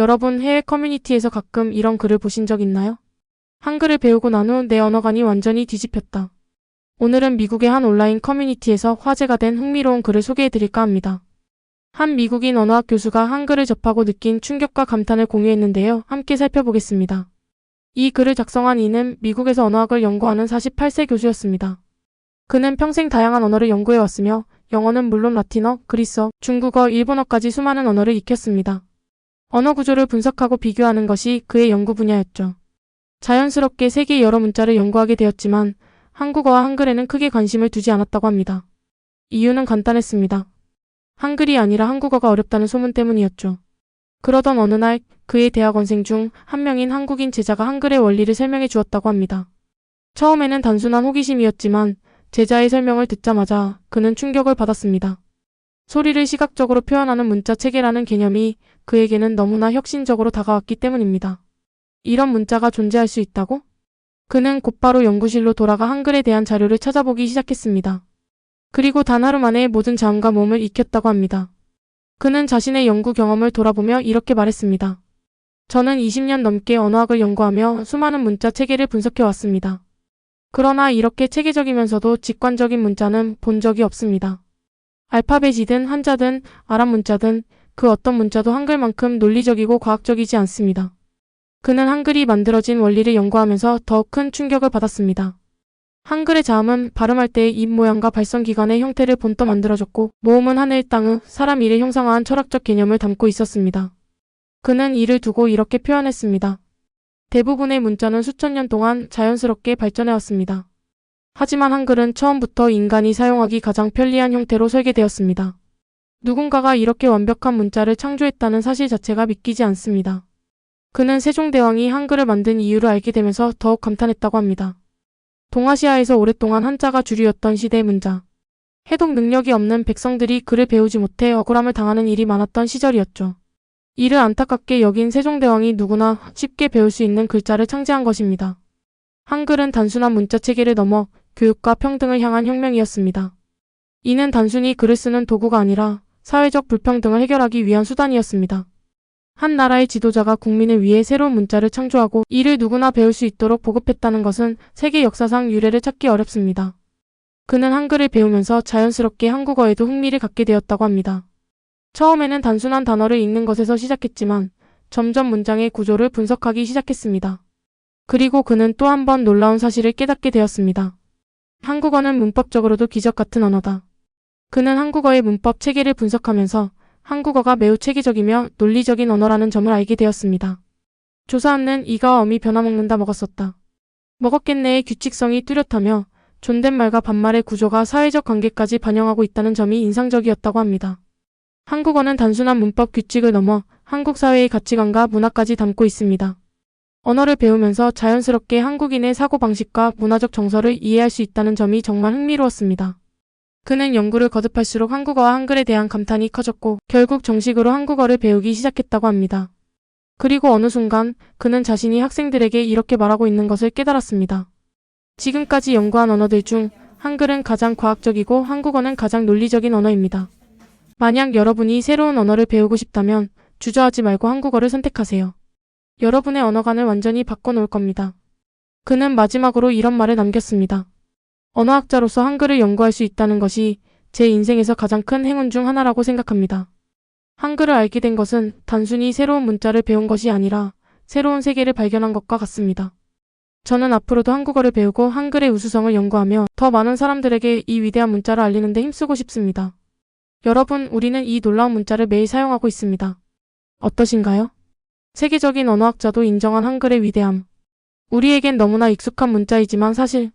여러분 해외 커뮤니티에서 가끔 이런 글을 보신 적 있나요? 한글을 배우고 난 후 내 언어관이 완전히 뒤집혔다. 오늘은 미국의 한 온라인 커뮤니티에서 화제가 된 흥미로운 글을 소개해드릴까 합니다. 한 미국인 언어학 교수가 한글을 접하고 느낀 충격과 감탄을 공유했는데요. 함께 살펴보겠습니다. 이 글을 작성한 이는 미국에서 언어학을 연구하는 48세 교수였습니다. 그는 평생 다양한 언어를 연구해왔으며 영어는 물론 라틴어, 그리스어, 중국어, 일본어까지 수많은 언어를 익혔습니다. 언어 구조를 분석하고 비교하는 것이 그의 연구 분야였죠. 자연스럽게 세계 여러 문자를 연구하게 되었지만 한국어와 한글에는 크게 관심을 두지 않았다고 합니다. 이유는 간단했습니다. 한글이 아니라 한국어가 어렵다는 소문 때문이었죠. 그러던 어느 날 그의 대학원생 중 한 명인 한국인 제자가 한글의 원리를 설명해 주었다고 합니다. 처음에는 단순한 호기심이었지만 제자의 설명을 듣자마자 그는 충격을 받았습니다. 소리를 시각적으로 표현하는 문자 체계라는 개념이 그에게는 너무나 혁신적으로 다가왔기 때문입니다. 이런 문자가 존재할 수 있다고? 그는 곧바로 연구실로 돌아가 한글에 대한 자료를 찾아보기 시작했습니다. 그리고 단 하루 만에 모든 자음과 모음을 익혔다고 합니다. 그는 자신의 연구 경험을 돌아보며 이렇게 말했습니다. 저는 20년 넘게 언어학을 연구하며 수많은 문자 체계를 분석해 왔습니다. 그러나 이렇게 체계적이면서도 직관적인 문자는 본 적이 없습니다. 알파벳이든 한자든 아랍 문자든 그 어떤 문자도 한글만큼 논리적이고 과학적이지 않습니다. 그는 한글이 만들어진 원리를 연구하면서 더욱 큰 충격을 받았습니다. 한글의 자음은 발음할 때의 입 모양과 발성기관의 형태를 본떠 만들어졌고 모음은 하늘, 땅의, 사람, 일을 형상화한 철학적 개념을 담고 있었습니다. 그는 이를 두고 이렇게 표현했습니다. 대부분의 문자는 수천 년 동안 자연스럽게 발전해왔습니다. 하지만 한글은 처음부터 인간이 사용하기 가장 편리한 형태로 설계되었습니다. 누군가가 이렇게 완벽한 문자를 창조했다는 사실 자체가 믿기지 않습니다. 그는 세종대왕이 한글을 만든 이유를 알게 되면서 더욱 감탄했다고 합니다. 동아시아에서 오랫동안 한자가 주류였던 시대의 문자. 해독 능력이 없는 백성들이 글을 배우지 못해 억울함을 당하는 일이 많았던 시절이었죠. 이를 안타깝게 여긴 세종대왕이 누구나 쉽게 배울 수 있는 글자를 창제한 것입니다. 한글은 단순한 문자 체계를 넘어 교육과 평등을 향한 혁명이었습니다. 이는 단순히 글을 쓰는 도구가 아니라 사회적 불평등을 해결하기 위한 수단이었습니다. 한 나라의 지도자가 국민을 위해 새로운 문자를 창조하고 이를 누구나 배울 수 있도록 보급했다는 것은 세계 역사상 유례를 찾기 어렵습니다. 그는 한글을 배우면서 자연스럽게 한국어에도 흥미를 갖게 되었다고 합니다. 처음에는 단순한 단어를 읽는 것에서 시작했지만 점점 문장의 구조를 분석하기 시작했습니다. 그리고 그는 또 한 번 놀라운 사실을 깨닫게 되었습니다. 한국어는 문법적으로도 기적 같은 언어다. 그는 한국어의 문법 체계를 분석하면서 한국어가 매우 체계적이며 논리적인 언어라는 점을 알게 되었습니다. 조사하는 이가 어미 변화먹는다 먹었었다. 먹었겠네의 규칙성이 뚜렷하며 존댓말과 반말의 구조가 사회적 관계까지 반영하고 있다는 점이 인상적이었다고 합니다. 한국어는 단순한 문법 규칙을 넘어 한국 사회의 가치관과 문화까지 담고 있습니다. 언어를 배우면서 자연스럽게 한국인의 사고방식과 문화적 정서를 이해할 수 있다는 점이 정말 흥미로웠습니다. 그는 연구를 거듭할수록 한국어와 한글에 대한 감탄이 커졌고 결국 정식으로 한국어를 배우기 시작했다고 합니다. 그리고 어느 순간 그는 자신이 학생들에게 이렇게 말하고 있는 것을 깨달았습니다. 지금까지 연구한 언어들 중 한글은 가장 과학적이고 한국어는 가장 논리적인 언어입니다. 만약 여러분이 새로운 언어를 배우고 싶다면 주저하지 말고 한국어를 선택하세요. 여러분의 언어관을 완전히 바꿔놓을 겁니다. 그는 마지막으로 이런 말을 남겼습니다. 언어학자로서 한글을 연구할 수 있다는 것이 제 인생에서 가장 큰 행운 중 하나라고 생각합니다. 한글을 알게 된 것은 단순히 새로운 문자를 배운 것이 아니라 새로운 세계를 발견한 것과 같습니다. 저는 앞으로도 한국어를 배우고 한글의 우수성을 연구하며 더 많은 사람들에게 이 위대한 문자를 알리는 데 힘쓰고 싶습니다. 여러분, 우리는 이 놀라운 문자를 매일 사용하고 있습니다. 어떠신가요? 세계적인 언어학자도 인정한 한글의 위대함. 우리에겐 너무나 익숙한 문자이지만 사실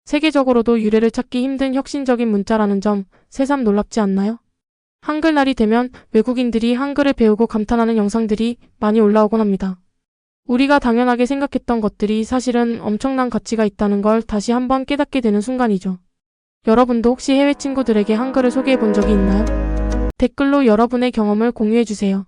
세계적으로도 유래를 찾기 힘든 혁신적인 문자라는 점 새삼 놀랍지 않나요? 한글날이 되면 외국인들이 한글을 배우고 감탄하는 영상들이 많이 올라오곤 합니다. 우리가 당연하게 생각했던 것들이 사실은 엄청난 가치가 있다는 걸 다시 한번 깨닫게 되는 순간이죠. 여러분도 혹시 해외 친구들에게 한글을 소개해 본 적이 있나요? 댓글로 여러분의 경험을 공유해 주세요.